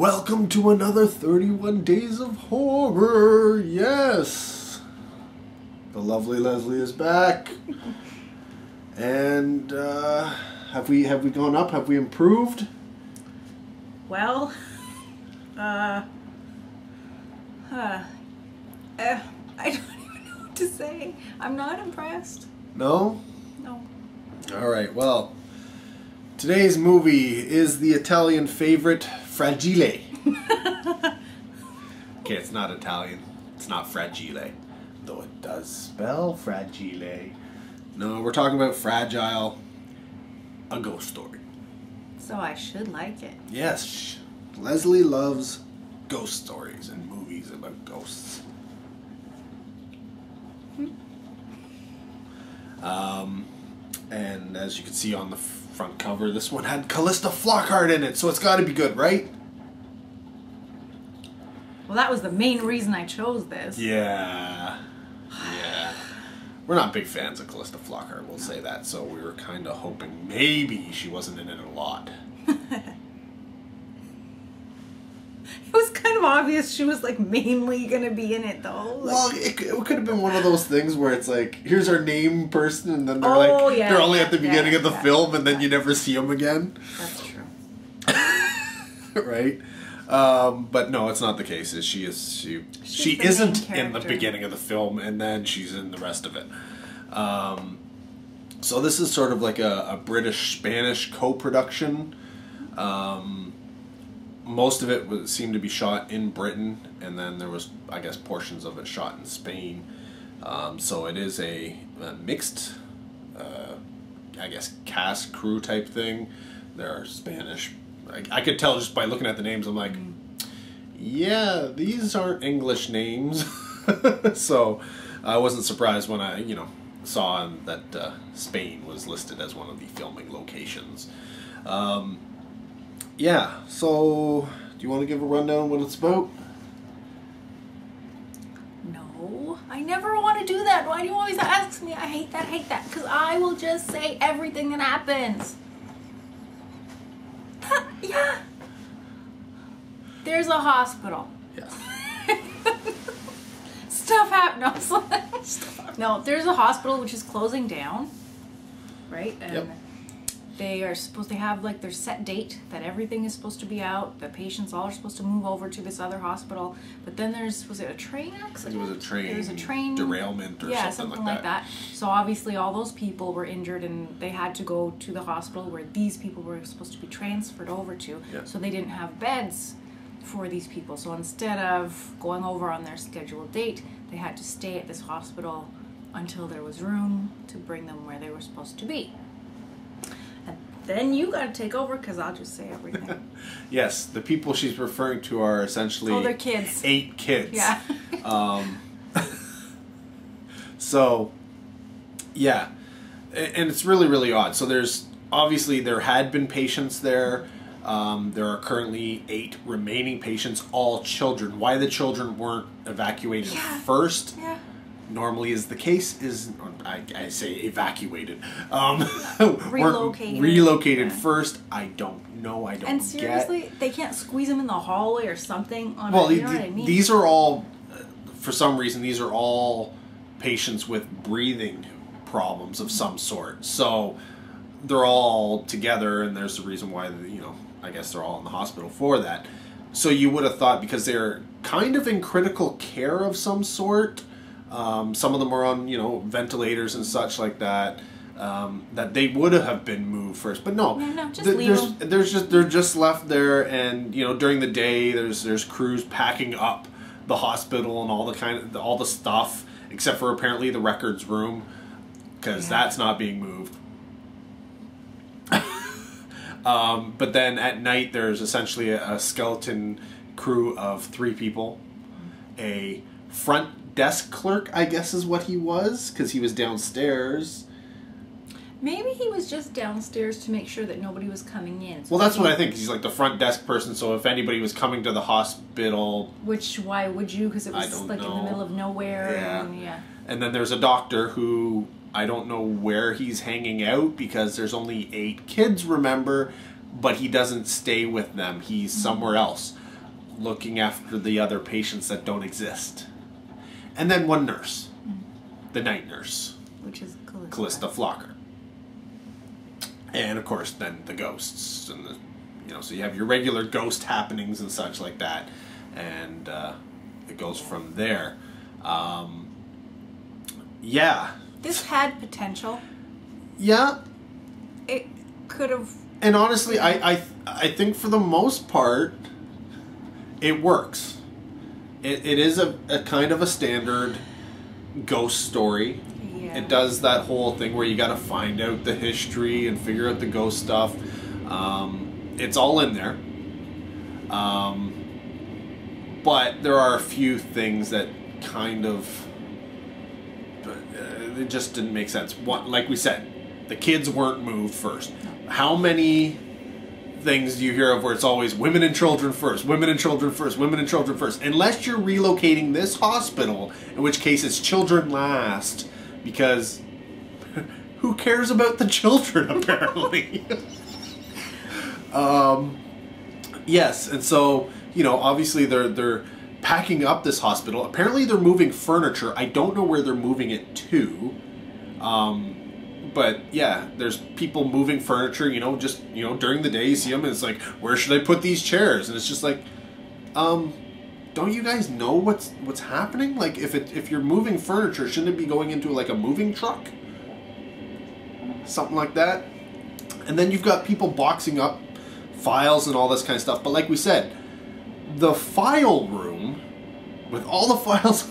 Welcome to another 31 Days of Horror. Yes, the lovely Leslie is back. And have we gone up? Have we improved? Well, I don't even know what to say. I'm not impressed. No? No. All right. Well, today's movie is the Italian favorite Fragile. Okay, it's not Italian. It's not Fragile, though it does spell Fragile. No, we're talking about Fragile, a ghost story. So I should like it. Yes, Leslie loves ghost stories and movies about ghosts. And as you can see on the front cover, this one had Calista Flockhart in it, so it's got to be good, right? Well, that was the main reason I chose this. Yeah. Yeah. We're not big fans of Calista Flockhart, we'll say that, so we were kind of hoping maybe she wasn't in it a lot. It was kind of obvious she was like mainly gonna be in it though. Like, Well, it could have been one of those things where it's like, here's our name person, and then they're they're only at the beginning of the film, and then you never see them again. That's true. Right? But no, it's not the case. She isn't in the beginning of the film, and then she's in the rest of it. So this is sort of like a British-Spanish co-production. Most of it seemed to be shot in Britain, and then there was, I guess, portions of it shot in Spain. So it is a mixed, I guess, cast crew type thing. There are Spanish. I could tell just by looking at the names. I'm like, yeah, these aren't English names. So I wasn't surprised when I, saw that Spain was listed as one of the filming locations. Yeah, so do you want to give a rundown of what it's about? No, I never want to do that. Why do you always ask me? I hate that, because I will just say everything that happens. Yeah. There's a hospital. Yeah. Stuff happens. No, there's a hospital which is closing down, right? And yep. They are supposed to have like their set date that everything is supposed to be out. The patients all are supposed to move over to this other hospital. But then was it a train accident? It was a train. There was a train derailment or something like that. So obviously all those people were injured and they had to go to the hospital where these people were supposed to be transferred over to. Yeah. So they didn't have beds for these people. So instead of going over on their scheduled date, they had to stay at this hospital until there was room to bring them where they were supposed to be. And then you got to take over because I'll just say everything. Yes, the people she's referring to are essentially they're kids. 8 kids. Yeah. So, yeah, and it's really, really odd. So there had been patients there. There are currently 8 remaining patients, all children. Why the children weren't evacuated first, normally is the case, I say evacuated. Relocated first. I don't know. I don't And seriously, they can't squeeze them in the hallway or something? You know what I mean? These are all, for some reason, these are all patients with breathing problems of some sort. So they're all together, and there's the reason why, I guess they're all in the hospital for that. So you would have thought, because they're kind of in critical care of some sort, some of them are on, ventilators and such like that, that they would have been moved first. But no, just leave them. They're just left there, and during the day there's crews packing up the hospital and all the stuff, except for apparently the records room, because that's not being moved. But then at night there's essentially a skeleton crew of 3 people. A front desk clerk, I guess is what he was, because he was downstairs. Maybe he was just downstairs to make sure that nobody was coming in. Well, that's what I think. He's like the front desk person, so if anybody was coming to the hospital... Why would you? Because it was like in the middle of nowhere. Yeah. And then there's a doctor who... I don't know where he's hanging out, because there's only 8 kids, remember, but he doesn't stay with them. He's somewhere else. looking after the other patients that don't exist. And then one nurse, the night nurse, which is Calista Flockhart. And of course, then the ghosts, and so you have your regular ghost happenings and such like that, and it goes from there. Yeah. This had potential. Yeah. It could have. And honestly, I think for the most part, it works. It is a kind of a standard ghost story. Yeah. It does that whole thing where you got to find out the history and figure out the ghost stuff. It's all in there. But there are a few things that kind of it just didn't make sense. One, like we said, the kids weren't moved first. No. How many things do you hear of where it's always women and children first, women and children first, women and children first? Unless you're relocating this hospital, in which case it's children last, because who cares about the children, apparently? Yes, and so, obviously they're packing up this hospital. Apparently they're moving furniture. I don't know where they're moving it to. But yeah, there's people moving furniture, during the day you see them and it's like, where should I put these chairs? And it's just like, don't you guys know what's happening? Like, if you're moving furniture, shouldn't it be going into like a moving truck? Something like that. And then you've got people boxing up files and all this kind of stuff. But like we said, the file room with all the files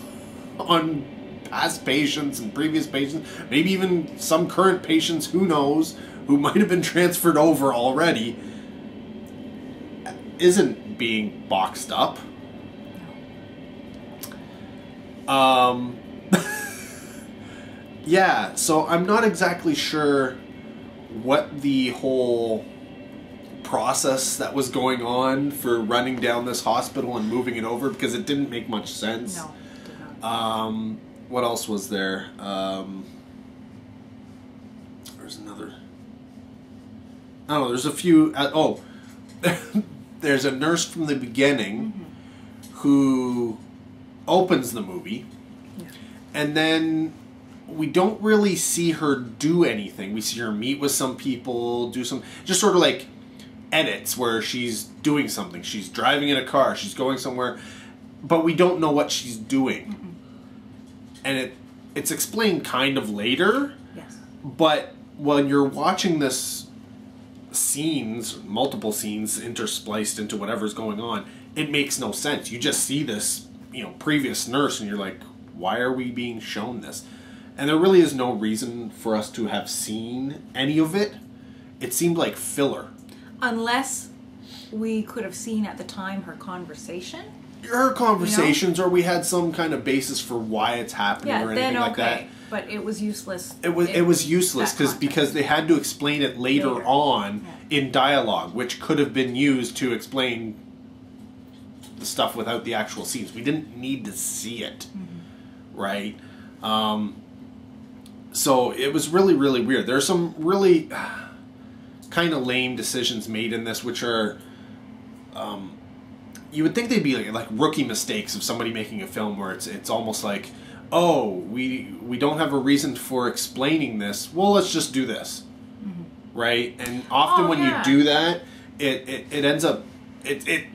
on past patients and previous patients, maybe even some current patients, who knows, who might have been transferred over already, isn't being boxed up. Yeah, so I'm not exactly sure what the whole process that was going on for running down this hospital and moving it over, because it didn't make much sense. No, it did not. What else was there? There's another. Oh, there's a few. There's a nurse from the beginning who opens the movie, and then we don't really see her do anything. We see her meet with some people, do some just sort of like edits where she's doing something. She's driving in a car. She's going somewhere, but we don't know what she's doing. And it's explained kind of later. Yes. But when you're watching this multiple scenes interspliced into whatever's going on, it makes no sense. You just see this, previous nurse, and you're like, why are we being shown this? And there really is no reason for us to have seen any of it. It seemed like filler. Unless we could have seen at the time her conversation. Her conversations, or we had some kind of basis for why it's happening, or anything like that. But it was useless. It was useless because they had to explain it later on in dialogue, which could have been used to explain the stuff without the actual scenes. We didn't need to see it, right? So it was really, really weird. There's some really kind of lame decisions made in this, which are. You would think they'd be like rookie mistakes of somebody making a film where it's almost like, oh, we don't have a reason for explaining this. Well, let's just do this, right? And often when you do that, it ends up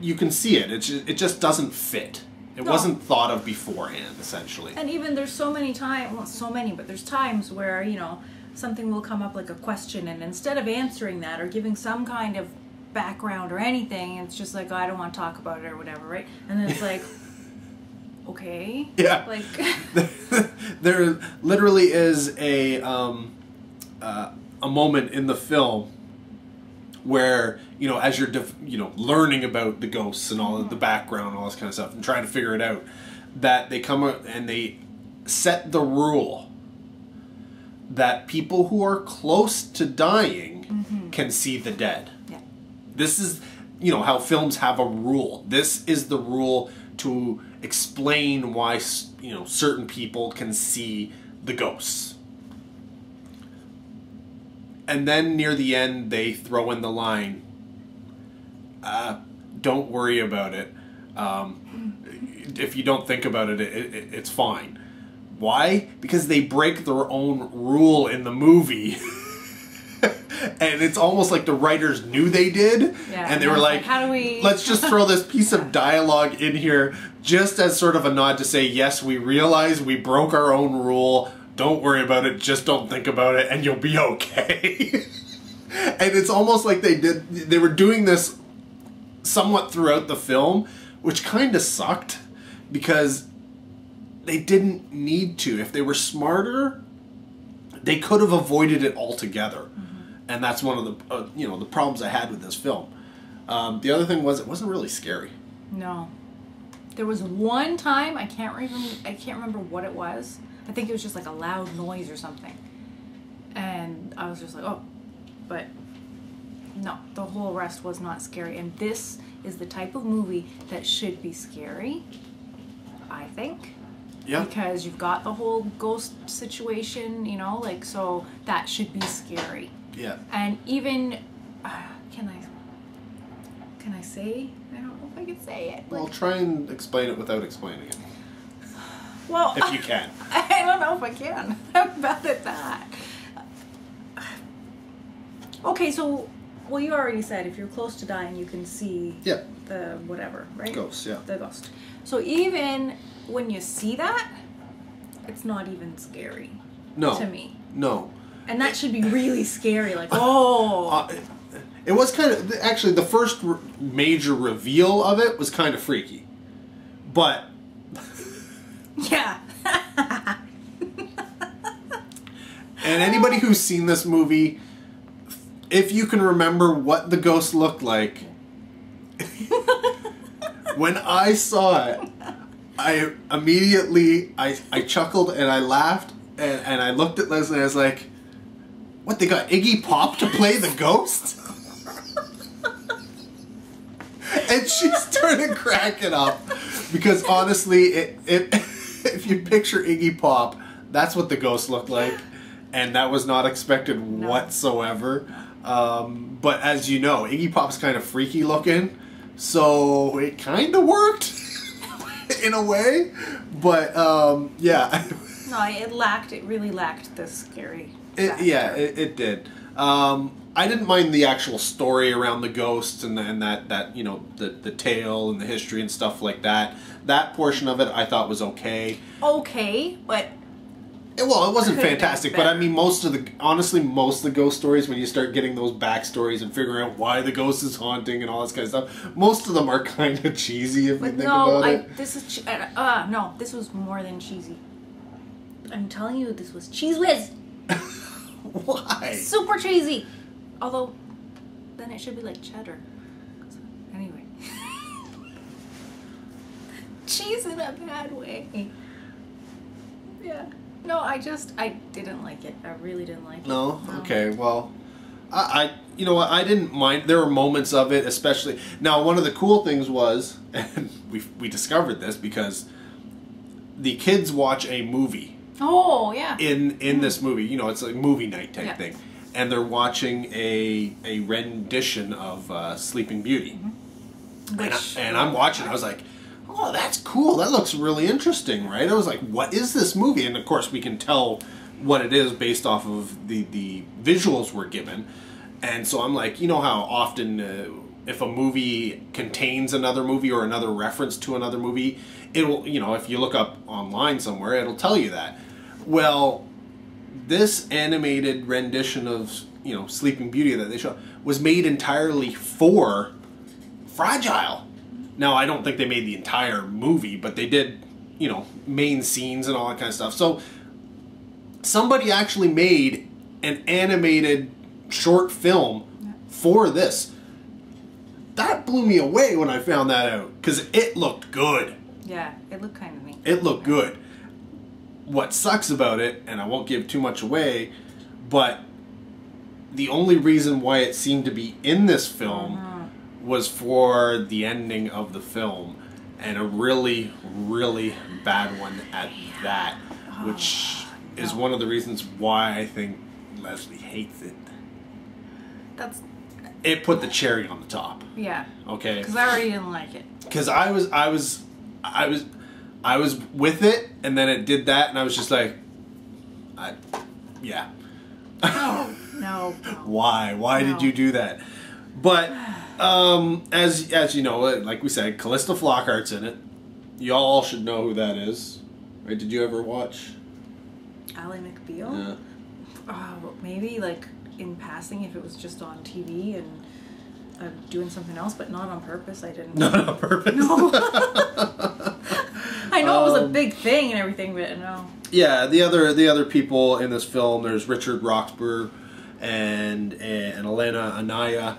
you can see it. It just doesn't fit. It wasn't thought of beforehand, essentially. And even there's so many times, well, so many, but there's times where something will come up like a question, and instead of answering that or giving some kind of background or anything, it's just like, oh, I don't want to talk about it or whatever, right? And then it's like, okay, yeah, like there literally is a moment in the film where as you're learning about the ghosts and all of the background and all this kind of stuff and trying to figure it out, that they come up and they set the rule that people who are close to dying can see the dead. This is, how films have a rule. This is the rule to explain why, certain people can see the ghosts. And then near the end, they throw in the line, don't worry about it. If you don't think about it, it's fine. Why? Because they break their own rule in the movie. And it's almost like the writers knew they did. Yeah, and they were like, how do we... let's just throw this piece of dialogue in here just as sort of a nod to say, yes, we realize we broke our own rule. Don't worry about it. Just don't think about it and you'll be okay. And it's almost like they were doing this somewhat throughout the film, which kind of sucked because they didn't need to. If they were smarter, they could have avoided it altogether. Mm-hmm. And that's one of the the problems I had with this film. The other thing was it wasn't really scary. No. There was one time, I can't remember what it was. I think it was just like a loud noise or something. And I was just like, oh. But no, the whole rest was not scary. And this is the type of movie that should be scary, I think. Yeah. Because you've got the whole ghost situation, like, so that should be scary. Yeah. And even, can I say? I don't know if I can say it. Well, try and explain it without explaining it. Well, if you can. I don't know if I can. I'm bad at that. Okay, so, well, you already said if you're close to dying, you can see the whatever, right? Ghost, yeah. The ghost. So even when you see that, it's not even scary. No. To me. No. And that should be really scary, like, oh. It was kind of, actually, the first major reveal of it was kind of freaky. But. Yeah. And anybody who's seen this movie, if you can remember what the ghost looked like, when I saw it, I immediately, I chuckled and I laughed and I looked at Leslie and I was like, what, they got Iggy Pop to play the ghost? And she started cracking up because honestly, if you picture Iggy Pop, that's what the ghost looked like. And that was not expected whatsoever. But as you know, Iggy Pop's kind of freaky looking, so it kind of worked in a way. But yeah. No, it really lacked the scary factor. It did. I didn't mind the actual story around the ghosts and that the tale and the history and stuff like that. That portion of it I thought was okay. Okay, but. Well, it wasn't fantastic, but I mean, honestly, most of the ghost stories, when you start getting those backstories and figuring out why the ghost is haunting and all this kind of stuff, most of them are kind of cheesy if you think about it. No, this was more than cheesy. I'm telling you, this was Cheese Whiz. Why? Super cheesy. Although, then it should be like cheddar. Anyway. Cheese in a bad way. Yeah. No, I didn't like it. I really didn't like it. No? Okay, well, you know what, I didn't mind. There were moments of it, especially. Now, one of the cool things was, and we discovered this because the kids watch a movie. Oh, yeah. In this movie, it's like movie night type thing. And they're watching a rendition of Sleeping Beauty. Mm-hmm. And I'm watching, I was like, oh, that's cool. That looks really interesting, right? I was like, what is this movie? And of course, we can tell what it is based off of the visuals we're given. And so I'm like, you know how often if a movie contains another movie or another reference to another movie, it'll, if you look up online somewhere, it'll tell you that. Well, this animated rendition of, Sleeping Beauty that they show was made entirely for Fragile. Now, I don't think they made the entire movie, but they did, main scenes and all that kind of stuff. So, somebody actually made an animated short film for this. That blew me away when I found that out, because it looked good. Yeah, it looked kind of neat. It looked good. What sucks about it, and I won't give too much away, but the only reason why it seemed to be in this film was for the ending of the film, and a really, really bad one at that, which is one of the reasons why I think Leslie hates it. it put the cherry on the top. Yeah. Okay. Because I already didn't like it. Because I was with it, and then it did that, and I was just like, yeah. No. Why did you do that? But as you know, like we said, Calista Flockhart's in it. Y'all should know who that is, right? Did you ever watch Ally McBeal? Yeah. Maybe like in passing, if it was just on TV and doing something else, but not on purpose. I didn't. Not on purpose. No. I know it was a big thing and everything, but no. Yeah, the other people in this film, there's Richard Roxburgh and Elena Anaya.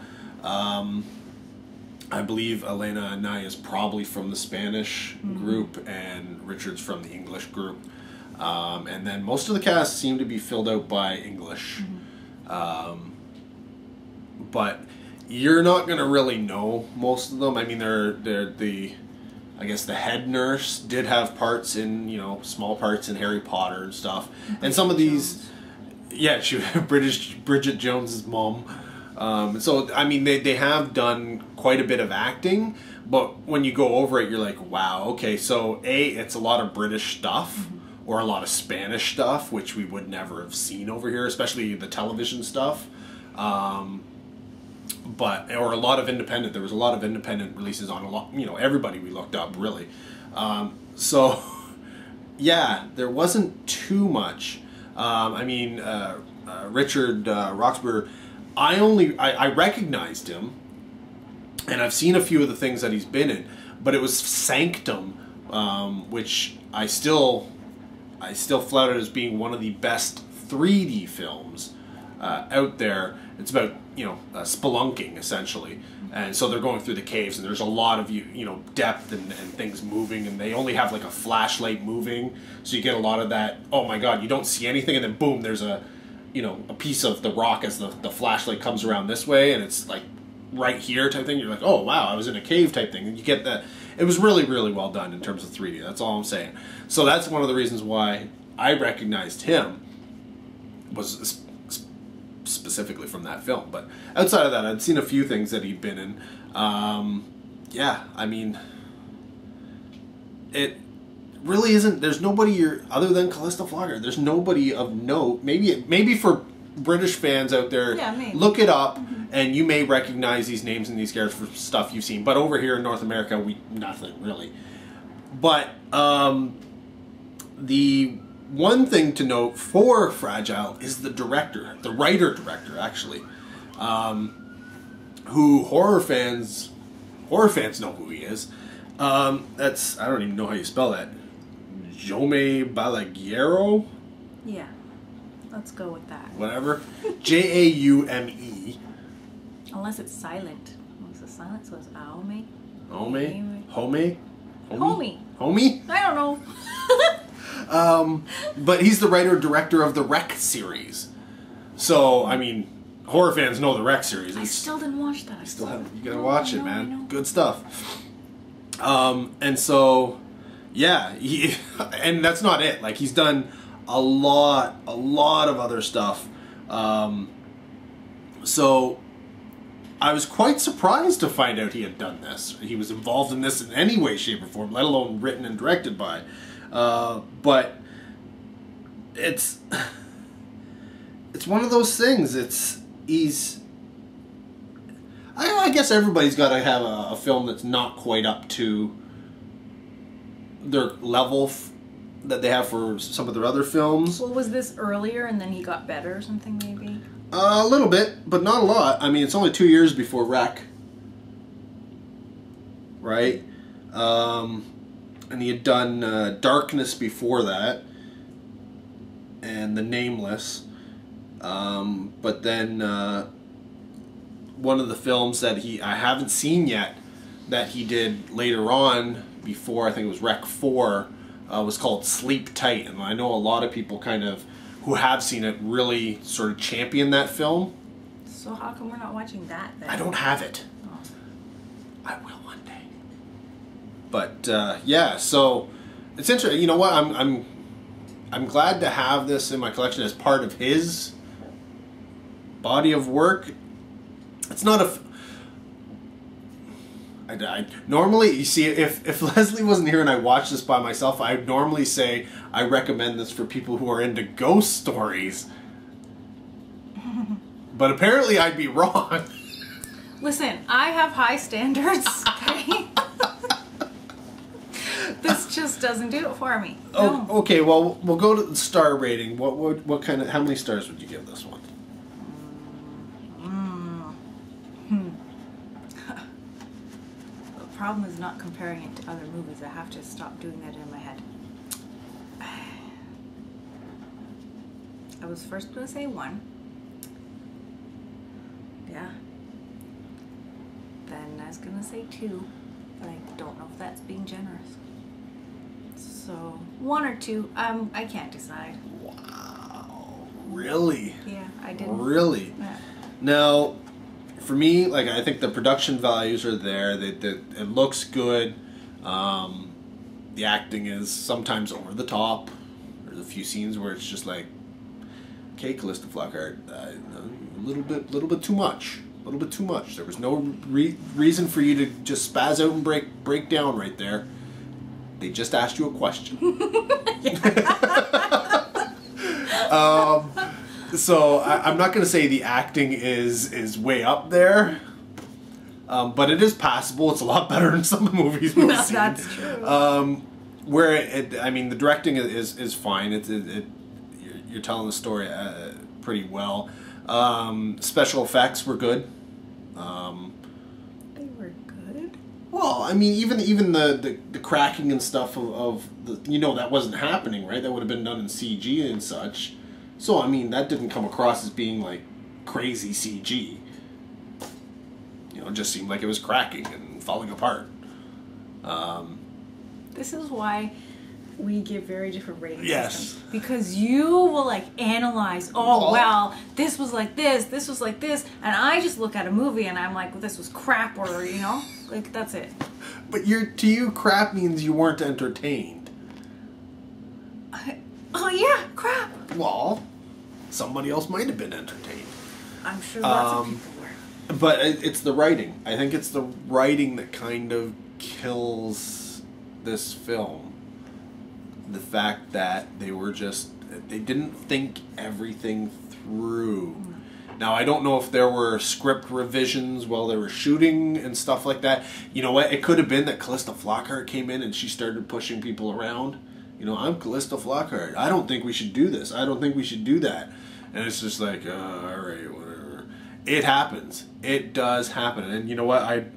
I believe Elena Anaya is probably from the Spanish group, and Richard's from the English group. And then most of the cast seem to be filled out by English. But you're not going to really know most of them. I mean, they're I guess the head nurse did have parts in, small parts in Harry Potter and stuff. And some of these, yeah, she Bridget Jones's mom. So, I mean, they have done quite a bit of acting, but when you go over it, you're like, wow, okay, so it's a lot of British stuff, or a lot of Spanish stuff, which we would never have seen over here, especially the television stuff. Or a lot of independent. There was a lot of independent releases on a lot. Everybody we looked up really. So, yeah, there wasn't too much. I mean, Richard Roxburgh. I recognized him, and I've seen a few of the things that he's been in. But it was Sanctum, which I still flouted as being one of the best 3D films out there. It's about spelunking essentially, and so they're going through the caves, and there's a lot of depth and things moving, and they only have like a flashlight moving, so you get a lot of that. Oh my god, you don't see anything, and then boom, there's a piece of the rock as the flashlight comes around this way, and it's like right here type thing. You're like, oh wow, I was in a cave type thing, and you get that. It was really, really well done in terms of 3D. That's all I'm saying. So that's one of the reasons why I recognized him, was specifically from that film. But outside of that, I'd seen a few things that he'd been in. Yeah, I mean, it really isn't. There's nobody other than Calista Flockhart. There's nobody of note. Maybe for British fans out there, look it up, and you may recognize these names and these characters for stuff you've seen. But over here in North America, nothing really. But the one thing to note for Fragile is the writer-director, actually, who horror fans know who he is. That's, I don't even know how you spell that. Jaume Balagueró? Yeah, let's go with that. Whatever. Jaume. Unless it's silent. Unless it's silent, so it's Jaume. Homie? I don't know. But he's the writer-director of the Wreck series. So, I mean, horror fans know the Wreck series. I still didn't watch that. You gotta watch it, man. Good stuff. And so, yeah, and that's not it. Like, he's done a lot of other stuff. So, I was quite surprised to find out he had done this. He was involved in this in any way, shape, or form, let alone written and directed by. But it's one of those things. I guess everybody's got to have a film that's not quite up to their level that they have for some of their other films. Well, was this earlier and then he got better or something, maybe? A little bit, but not a lot. I mean, it's only 2 years before Wreck, right? And he had done Darkness before that, and The Nameless. But then one of the films that I haven't seen yet that he did later on, before I think it was Wreck 4, was called Sleep Tight. And I know a lot of people who have seen it really sort of champion that film. So how come we're not watching that then? I don't have it. Oh. I will one day. But yeah, so it's interesting. You know what? I'm glad to have this in my collection as part of his body of work. it's not a. I normally, you see, if Leslie wasn't here and I watched this by myself, I'd normally say I recommend this for people who are into ghost stories. But apparently I'd be wrong. Listen, I have high standards, okay? This just doesn't do it for me. Oh, No. okay, well, we'll go to the star rating. What kind of, how many stars would you give this one? The problem is not comparing it to other movies. I have to stop doing that in my head. I was first going to say 1. Yeah. Then I was going to say 2, but I don't know if that's being generous. So 1 or 2. I can't decide. Wow, really? Yeah, I didn't. Really? Yeah. Now, for me, like, I think the production values are there. It looks good. The acting is sometimes over the top. There's a few scenes where it's just like, okay, Calista Flockhart, a little bit too much. A little bit too much. There was no reason for you to just spaz out and break down right there. They just asked you a question. So I'm not going to say the acting is way up there, but it is passable. It's a lot better than some movies we've seen. That's true. Where I mean, the directing is fine. You're telling the story pretty well. Special effects were good. They were good. Well, I mean, even the cracking and stuff of the, that wasn't happening, right? That would have been done in CG and such. So, I mean, that didn't come across as being, like, crazy CG. It just seemed like it was cracking and falling apart. This is why we give very different rating Yes. systems. Because you will, like, analyze, well, this was like this was like this, and I just look at a movie and I'm like, well, this was crap, or, like, that's it. But to you, crap means you weren't entertained. Oh, yeah, crap. Well, somebody else might have been entertained. I'm sure lots of people were. But it's the writing. I think it's the writing that kind of kills this film. The fact that they didn't think everything through. Now, I don't know if there were script revisions while they were shooting and stuff like that. You know what? It could have been that Calista Flockhart came in and she started pushing people around. I'm Calista Flockhart. I don't think we should do this. I don't think we should do that. And it's just like, all right, whatever. It happens. It does happen. And you know what? They're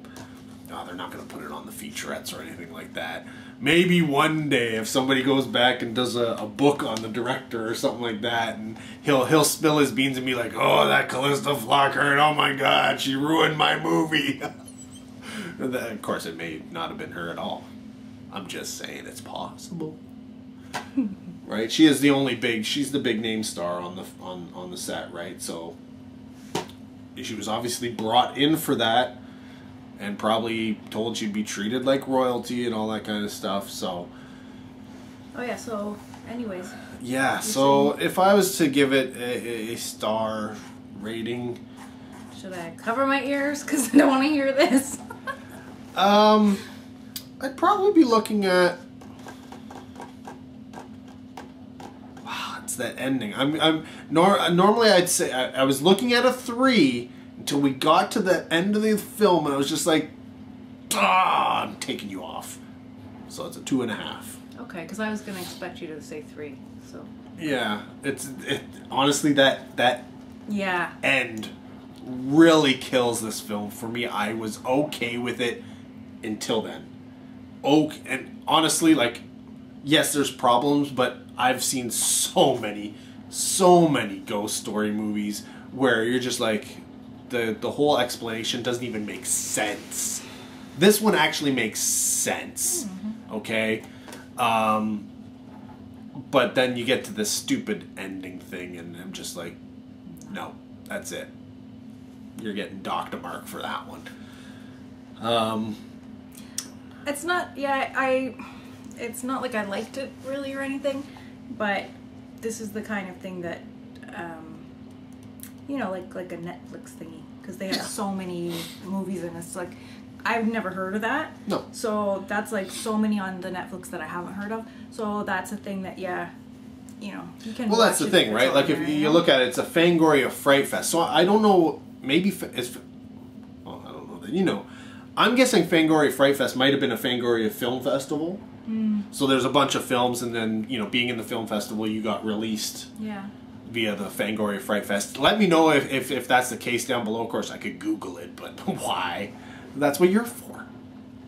not going to put it on the featurettes or anything like that. Maybe one day if somebody goes back and does a book on the director or something like that, and he'll spill his beans and be like, oh, that Calista Flockhart, oh my God, she ruined my movie. And then, of course, it may not have been her at all. I'm just saying it's possible. Right? She's the big name star on the set, right? So she was obviously brought in for that and probably told she'd be treated like royalty and all that kind of stuff. So Oh yeah, so anyways. yeah, so if I was to give it a star rating, should I cover my ears because I don't want to hear this? I'd probably be looking at, it's that ending. Normally I'd say I was looking at a 3 until we got to the end of the film, and I was just like, I'm taking you off. So it's a 2.5. Okay, because I was going to expect you to say 3. So yeah, honestly that yeah end really kills this film for me. I was okay with it until then. And honestly, like, yes, there's problems, but I've seen so many ghost story movies where you're just like, the whole explanation doesn't even make sense. This one actually makes sense, okay? But then you get to this stupid ending thing, and I'm just like, no, that's it. You're getting docked a mark for that one. It's not, it's not like I liked it really or anything, but this is the kind of thing that, like a Netflix thingy. because they have so many movies, and it's like I've never heard of that. No. So that's like so many on the Netflix that I haven't heard of. So that's a thing that you know, you can. Well, that's the thing, right? Like if you look at it, it's a Fangoria Frightfest. So I don't know. Maybe it's. Well, I don't know that you know. I'm guessing Fangoria Frightfest might have been a Fangoria Film Festival. So there's a bunch of films, and then being in the film festival, you got released. Yeah. Via the Fangoria Frightfest. Let me know if that's the case down below. Of course, I could Google it, but why? That's what you're for,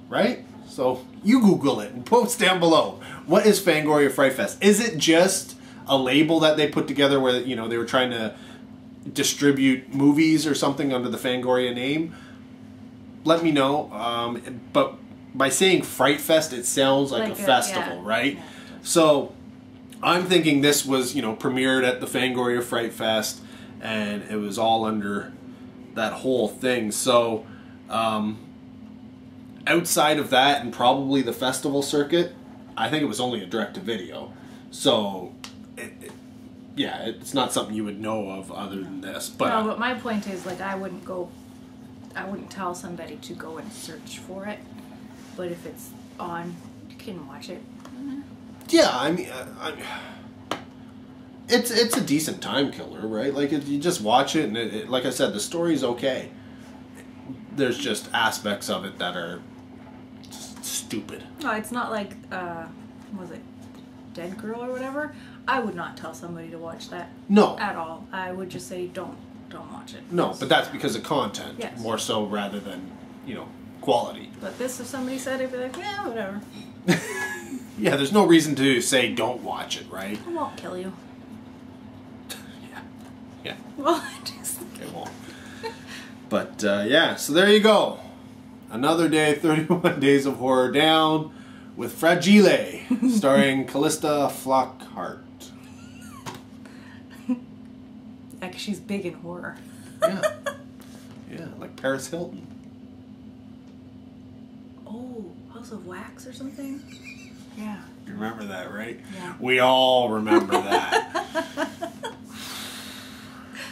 right? So you Google it and post down below. What is Fangoria Frightfest? Is it just a label that they put together where they were trying to distribute movies or something under the Fangoria name? Let me know. But by saying Frightfest, it sounds like a festival, right? Yeah. So I'm thinking this was, premiered at the Fangoria Frightfest, and it was all under that whole thing. So, outside of that, and probably the festival circuit, I think it was only a direct-to-video. So, it's not something you would know of other than this. But no, but my point is, like, I wouldn't tell somebody to go and search for it. But if it's on, you can watch it. Yeah, I mean, it's a decent time killer, right? Like, you just watch it, and like I said, the story's okay. There's just aspects of it that are stupid. No, it's not like, was it Dead Girl or whatever? I would not tell somebody to watch that. No. At all. I would just say, don't watch it. No, but that's because of content. Yes. More so rather than, quality. But this, if somebody said it, I'd be like, yeah, whatever. Yeah, there's no reason to say don't watch it, right? It won't kill you. Yeah. Well, just... It won't. But, yeah, so there you go. Another day, 31 Days of Horror down with Fragile, starring Calista Flockhart. Yeah, 'cause she's big in horror. Yeah. Yeah, like Paris Hilton. Oh, House of Wax or something? Yeah. You remember that, right? Yeah. We all remember that.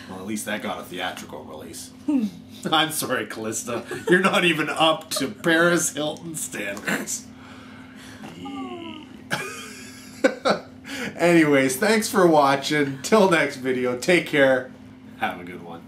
Well, at least that got a theatrical release. I'm sorry, Calista. You're not even up to Paris Hilton standards. Anyways, thanks for watching. Till next video, take care. Have a good one.